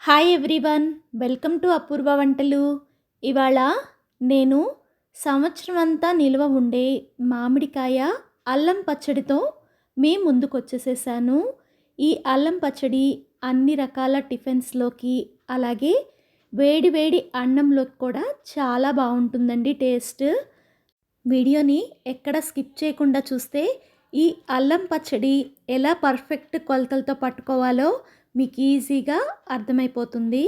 Hi everyone, welcome to అపూర్వ వంటలు. ఇవాళ నేను సంవత్సరం అంతా నిల్వ ఉండే మామిడికాయ అల్లం పచ్చడితో మీ ముందుకు వచ్చేసేసాను. ఈ అల్లం పచ్చడి అన్ని రకాల టిఫిన్స్లోకి, అలాగే వేడి వేడి అన్నంలోకి కూడా చాలా బాగుంటుందండి టేస్ట్. వీడియోని ఎక్కడ స్కిప్ చేయకుండా చూస్తే ఈ అల్లం పచ్చడి ఎలా పర్ఫెక్ట్ కొలతలతో పట్టుకోవాలో మీకు ఈజీగా అర్థమైపోతుంది.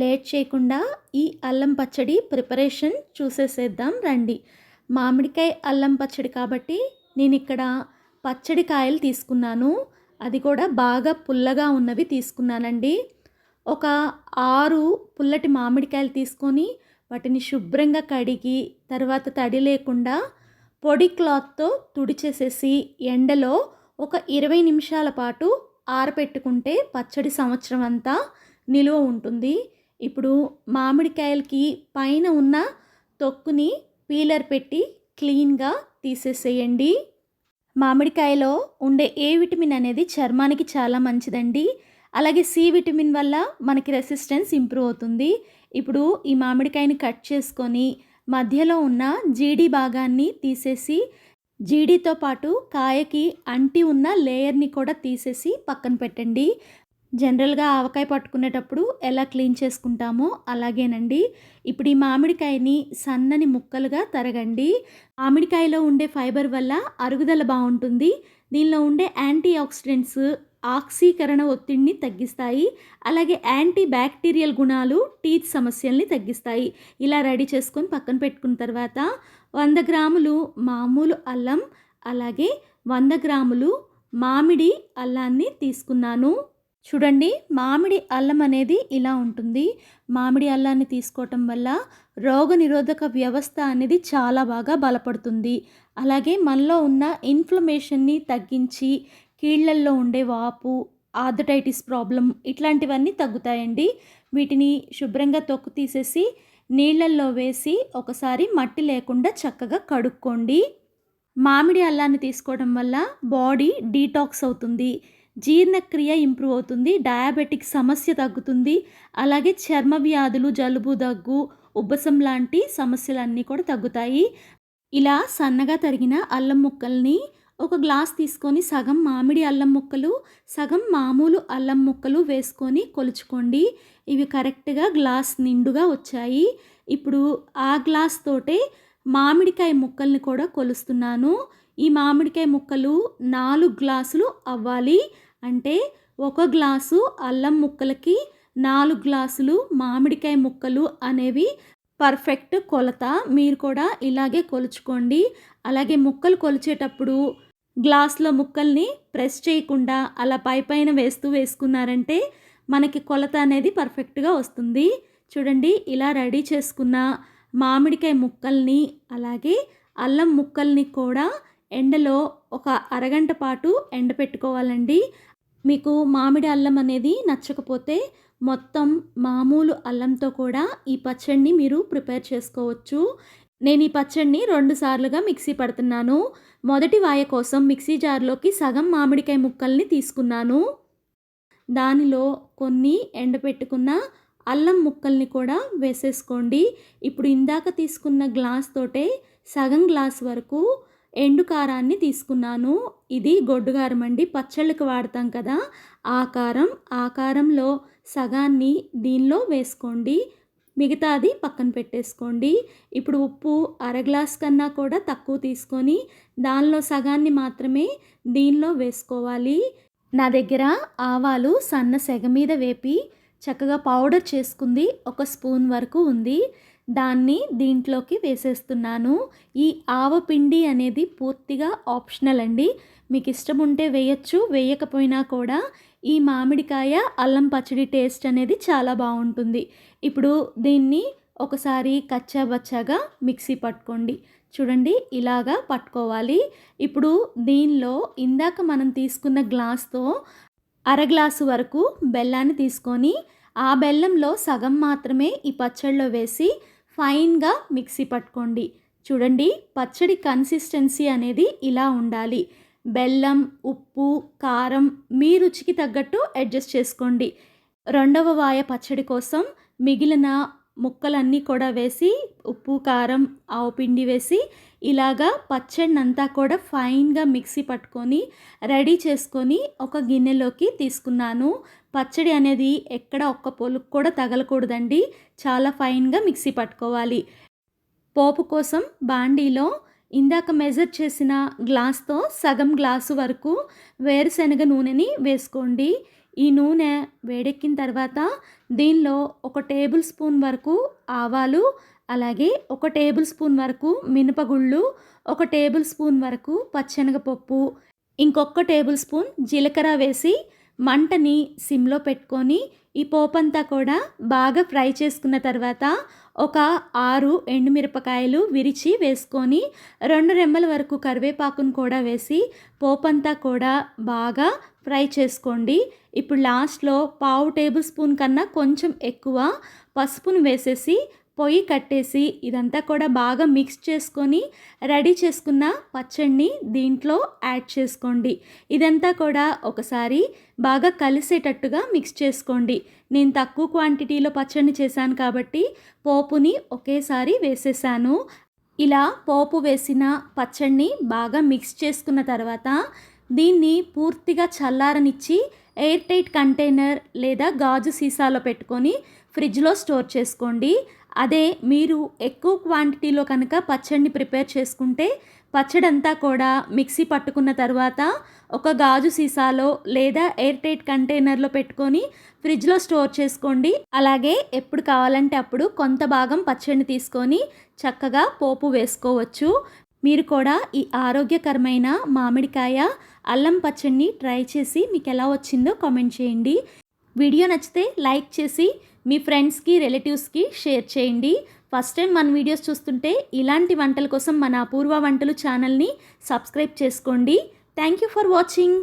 లేట్ చేయకుండా ఈ అల్లం పచ్చడి ప్రిపరేషన్ చూసేసేద్దాం రండి. మామిడికాయ అల్లం పచ్చడి కాబట్టి నేను ఇక్కడ పచ్చడి కాయలు తీసుకున్నాను. అది కూడా బాగా పుల్లగా ఉన్నవి తీసుకున్నానండి. ఒక 6 పుల్లటి మామిడికాయలు తీసుకొని వాటిని శుభ్రంగా కడిగి తర్వాత తడి లేకుండా పొడి క్లాత్తో తుడిచేసేసి ఎండలో ఒక 20 నిమిషాల పాటు ఆరబెట్టుకుంటే పచ్చడి సంవత్సరం అంతా నిలువ ఉంటుంది. ఇప్పుడు మామిడికాయలకి పైన ఉన్న తొక్కుని పీలర్ పెట్టి క్లీన్గా తీసేసేయండి. మామిడికాయలో ఉండే ఏ విటమిన్ అనేది చర్మానికి చాలా మంచిదండి. అలాగే సి విటమిన్ వల్ల మనకి రెసిస్టెన్స్ ఇంప్రూవ్ అవుతుంది. ఇప్పుడు ఈ మామిడికాయని కట్ చేసుకొని మధ్యలో ఉన్న జీడి భాగాన్ని తీసేసి జీడితో పాటు కాయకి అంటి ఉన్న లేయర్ని కూడా తీసేసి పక్కన పెట్టండి. జనరల్గా ఆవకాయ పట్టుకునేటప్పుడు ఎలా క్లీన్ చేసుకుంటామో అలాగేనండి. ఇప్పుడు ఈ మామిడికాయని సన్నని ముక్కలుగా తరగండి. మామిడికాయలో ఉండే ఫైబర్ వల్ల అరుగుదల బాగుంటుంది. దీనిలో ఉండే యాంటీ ఆక్సిడెంట్స్ ఆక్సీకరణ ఒత్తిడిని తగ్గిస్తాయి. అలాగే యాంటీ బ్యాక్టీరియల్ గుణాలు టీత్ సమస్యల్ని తగ్గిస్తాయి. ఇలా రెడీ చేసుకొని పక్కన పెట్టుకున్న తర్వాత 100 గ్రాములు మామూలు అల్లం, అలాగే 100 గ్రాములు మామిడి అల్లాన్ని తీసుకున్నాను. చూడండి, మామిడి అల్లం అనేది ఇలా ఉంటుంది. మామిడి అల్లాన్ని తీసుకోవటం వల్ల రోగనిరోధక వ్యవస్థ అనేది చాలా బాగా బలపడుతుంది. అలాగే మనలో ఉన్న ఇన్ఫ్లమేషన్ని తగ్గించి కీళ్ళల్లో ఉండే వాపు, ఆర్థరైటిస్ ప్రాబ్లం ఇట్లాంటివన్నీ తగ్గుతాయండి. వీటిని శుభ్రంగా తొక్కు తీసేసి నీళ్ళల్లో వేసి ఒకసారి మట్టి లేకుండా చక్కగా కడుక్కోండి. మామిడి అల్లాన్ని తీసుకోవడం వల్ల బాడీ డీటాక్స్ అవుతుంది, జీర్ణక్రియ ఇంప్రూవ్ అవుతుంది, డయాబెటిక్ సమస్య తగ్గుతుంది. అలాగే చర్మ వ్యాధులు, జలుబు, దగ్గు, ఉబ్బసం లాంటి సమస్యలన్నీ కూడా తగ్గుతాయి. ఇలా సన్నగా తరిగిన అల్లం ముక్కల్ని ఒక గ్లాస్ తీసుకొని సగం మామిడి అల్లం ముక్కలు, సగం మామూలు అల్లం ముక్కలు వేసుకొని కొలుచుకోండి. ఇవి కరెక్ట్గా గ్లాస్ నిండుగా వచ్చాయి. ఇప్పుడు ఆ గ్లాస్ తోటే మామిడికాయ ముక్కల్ని కూడా కొలుస్తున్నాను. ఈ మామిడికాయ ముక్కలు 4 గ్లాసులు అవ్వాలి. అంటే ఒక గ్లాసు అల్లం ముక్కలకి 4 గ్లాసులు మామిడికాయ ముక్కలు అనేవి పర్ఫెక్ట్ కొలత. మీరు కూడా ఇలాగే కొలుచుకోండి. అలాగే ముక్కలు కొలిచేటప్పుడు గ్లాస్లో ముక్కల్ని ప్రెస్ చేయకుండా అలా పైన వేసుకున్నారంటే మనకి కొలత అనేది పర్ఫెక్ట్గా వస్తుంది. చూడండి, ఇలా రెడీ చేసుకున్న మామిడికాయ ముక్కల్ని అలాగే అల్లం ముక్కల్ని కూడా ఎండలో ఒక అరగంట పాటు ఎండపెట్టుకోవాలండి. మీకు మామిడి అల్లం అనేది నచ్చకపోతే మొత్తం మామూలు అల్లంతో కూడా ఈ పచ్చడిని మీరు ప్రిపేర్ చేసుకోవచ్చు. నేను ఈ పచ్చడిని 2 సార్లుగా మిక్సీ పడుతున్నాను. మొదటి వాయ కోసం మిక్సీ జార్లోకి సగం మామిడికాయ ముక్కల్ని తీసుకున్నాను. దానిలో కొన్ని ఎండపెట్టుకున్న అల్లం ముక్కల్ని కూడా వేసేసుకోండి. ఇప్పుడు ఇందాక తీసుకున్న గ్లాస్ తోటే సగం గ్లాస్ వరకు ఎండు కారాన్ని తీసుకున్నాను. ఇది గొడ్డు కారం అండి, పచ్చళ్ళకి వాడతాం కదా ఆ కారం. ఆ కారంలో సగాన్ని దీనిలో వేసుకోండి, మిగతాది పక్కన పెట్టేసుకోండి. ఇప్పుడు ఉప్పు అర గ్లాస్ కన్నా కూడా తక్కువ తీసుకొని దానిలో సగాన్ని మాత్రమే దీనిలో వేసుకోవాలి. నా దగ్గర ఆవాలు సన్న సెగ మీద వేపి చక్కగా పౌడర్ చేసుకుంది 1 స్పూన్ వరకు ఉంది. దాన్ని దీంట్లోకి వేసేస్తున్నాను. ఈ ఆవపిండి అనేది పూర్తిగా ఆప్షనల్ అండి. మీకు ఇష్టం ఉంటే వేయచ్చు, వేయకపోయినా కూడా ఈ మామిడికాయ అల్లం పచ్చడి టేస్ట్ అనేది చాలా బాగుంటుంది. ఇప్పుడు దీన్ని ఒకసారి కచ్చాబచ్చాగా మిక్సీ పట్టుకోండి. చూడండి, ఇలాగా పట్టుకోవాలి. ఇప్పుడు దీనిలో ఇందాక మనం తీసుకున్న గ్లాస్తో అర గ్లాసు వరకు బెల్లాన్ని తీసుకొని ఆ బెల్లంలో సగం మాత్రమే ఈ పచ్చడిలో వేసి ఫైన్గా మిక్సీ పట్టుకోండి. చూడండి, పచ్చడి కన్సిస్టెన్సీ అనేది ఇలా ఉండాలి. బెల్లం, ఉప్పు, కారం మీ రుచికి తగ్గట్టు అడ్జస్ట్ చేసుకోండి. రెండవ వాయ పచ్చడి కోసం మిగిలిన ముక్కలన్నీ కూడా వేసి ఉప్పు, కారం, ఆవపిండి వేసి ఇలాగా పచ్చడినంతా కూడా ఫైన్‌గా మిక్సీ పట్టుకొని రెడీ చేసుకొని ఒక గిన్నెలోకి తీసుకున్నాను. పచ్చడి అనేది ఎక్కడ ఒక్క పొలుకు కూడా తగలకూడదండి. చాలా ఫైన్‌గా మిక్సీ పట్టుకోవాలి. పోపు కోసం బాండీలో ఇందాక మెజర్ చేసిన గ్లాస్‌తో సగం గ్లాసు వరకు వేరుశనగ నూనెని వేసుకోండి. ఈ నూనె వేడెక్కిన తర్వాత దీనిలో ఒక టేబుల్ స్పూన్ వరకు ఆవాలు, అలాగే ఒక టేబుల్ స్పూన్ వరకు మినపగుళ్ళు, ఒక టేబుల్ స్పూన్ వరకు పచ్చెనగపప్పు, ఇంకొక టేబుల్ స్పూన్ జీలకర్ర వేసి మంటని సిమ్‌లో పెట్టుకొని ఈ పోపంతా కూడా బాగా ఫ్రై చేసుకున్న తర్వాత ఒక 6 ఎండుమిరపకాయలు విరిచి వేసుకొని 2 రెమ్మల వరకు కరివేపాకును కూడా వేసి పోపంతా కూడా బాగా ఫ్రై చేసుకోండి. ఇప్పుడు లాస్ట్‌లో పావు టేబుల్ స్పూన్ కన్నా కొంచెం ఎక్కువ పసుపును వేసేసి పొయ్యి కట్టేసి ఇదంతా కూడా బాగా మిక్స్ చేసుకొని రెడీ చేసుకున్న పచ్చడిని దీంట్లో యాడ్ చేసుకోండి. ఇదంతా కూడా ఒకసారి బాగా కలిసేటట్టుగా మిక్స్ చేసుకోండి. నేను తక్కువ క్వాంటిటీలో పచ్చడిని చేశాను కాబట్టి పోపుని ఒకేసారి వేసేసాను. ఇలా పోపు వేసిన పచ్చడిని బాగా మిక్స్ చేసుకున్న తర్వాత దీన్ని పూర్తిగా చల్లారనిచ్చి ఎయిర్ టైట్ కంటైనర్ లేదా గాజు సీసాలో పెట్టుకొని ఫ్రిడ్జ్‌లో స్టోర్ చేసుకోండి. అదే మీరు ఎక్కువ క్వాంటిటీలో కనుక పచ్చడిని ప్రిపేర్ చేసుకుంటే పచ్చడంతా కూడా మిక్సీ పట్టుకున్న తర్వాత ఒక గాజు సీసాలో లేదా ఎయిర్ టైట్ కంటైనర్లో పెట్టుకొని ఫ్రిడ్జ్‌లో స్టోర్ చేసుకోండి. అలాగే ఎప్పుడు కావాలంటే అప్పుడు కొంత భాగం పచ్చడిని తీసుకొని చక్కగా పోపు వేసుకోవచ్చు. మీరు కూడా ఈ ఆరోగ్యకరమైన మామిడికాయ అల్లం పచ్చడిని ట్రై చేసి మీకు ఎలా వచ్చిందో కామెంట్ చేయండి. వీడియో నచ్చితే లైక్ చేసి మీ ఫ్రెండ్స్‌కి, రిలేటివ్స్‌కి షేర్ చేయండి. ఫస్ట్ టైం మన వీడియోస్ చూస్తుంటే ఇలాంటి వంటల కోసం మన అపూర్వ వంటలు ఛానల్‌ని సబ్స్క్రైబ్ చేసుకోండి. Thank you for watching.